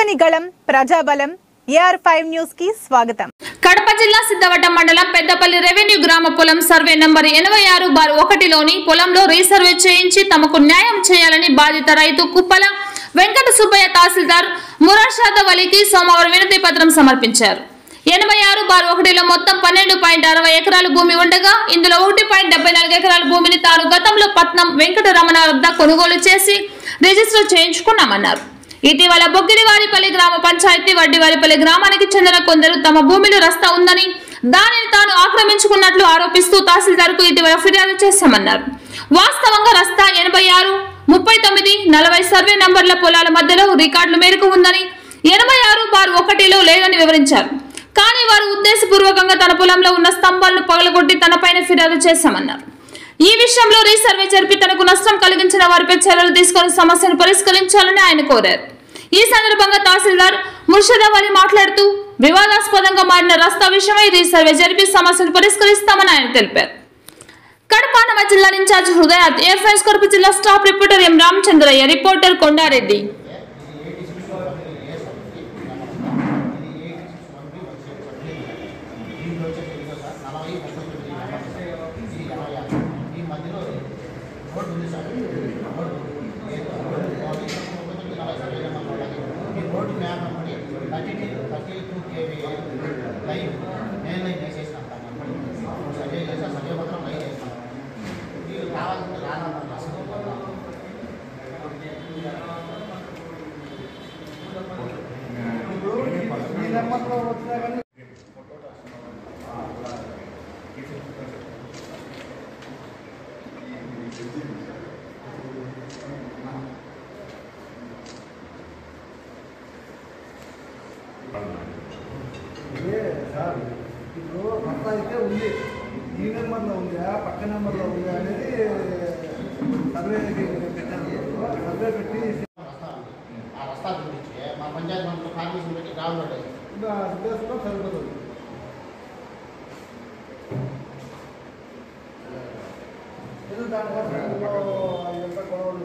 ప్రజని గళం ప్రజాబలం AR5 news కి స్వాగతం. కడప జిల్లా సిద్ధవటం మండలం పెద్దపల్లి రెవెన్యూ గ్రామ పొలం సర్వే నంబర్ 86/1లోని పొలంలో రీసర్వే చేయించి తమకు న్యాయం చేయాలని బాధిత రైతు కుప్పల వెంకట సుబ్బయ్య తహసీల్దార్ మురాషాద్ వలీకి సోమవారం వినతి పత్రం సమర్పించారు. 86/1లో మొత్తం 12.60 ఎకరాల భూమి ఉండగా ఇందులో 1.74 ఎకరాల భూమిని తాను గతంలో పట్నం వెంకటరమణ వద్ద కొనుగోలు చేసి రిజిస్టర్ చేయించుకున్నామన్నారు. ఇటీవల బొగ్గిడివారిపల్లి గ్రామ పంచాయతీ వడ్డివారిపల్లి గ్రామానికి చెందిన కొందరు తమ భూమిలో రస్తా ఉందని దానిని తాను ఆక్రమించుకున్నట్లు ఆరోపిస్తూ తహసీల్దార్కు ఇటీవల ఫిర్యాదు చేశామన్నారు. వాస్తవంగా రస్తా 86, 39, 40 సర్వే నంబర్ల పొలాల మధ్యలో రికార్డుల మేరకు ఉందని 86/1లో లేదని వివరించారు. కానీ వారు ఉద్దేశపూర్వకంగా తన పొలంలో ఉన్న స్తంభాలను పగలగొట్టి తనపైన ఫిర్యాదు చేశామన్నారు. ఈ విషయంలో రీసర్వే జరిపి తనకు నష్టం కలిగించిన వారిపై చర్యలు తీసుకొని సమస్యను పరిష్కరించాలని ఆయన కోరారు. ఈ సందర్భంగా తహసీల్దార్ ముర్షిదా వలి మాట్లాడుతూ వివాదాస్పదంగా మారిన రస్తా విషయమై రీసర్వే జరిపి సమస్యను పరిష్కరిస్తామని ఆయన తెలిపారు. కడప జిల్లా ఇన్ఛార్జ్ హృదయాత్, ఎయిర్ కడప జిల్లా స్టాఫ్ రిపోర్టర్ ఎం రామచంద్రయ్య, రిపోర్టర్ కొండారెడ్డి. ఇప్పుడు రస్తా అయితే ఉంది, ఈ నెంబర్లో ఉందా పక్క నెంబర్లో ఉందా అనేది సర్వే పెట్టాను. సర్వే పెట్టి ఆ రస్తా చూపించి మా పంచాయతీ మంత్రులు కార్మికులు పెట్టి గ్రామంలో ఉద్దేశంలో సరిపోతుంది. దానికోసం ఎంత కొనవడం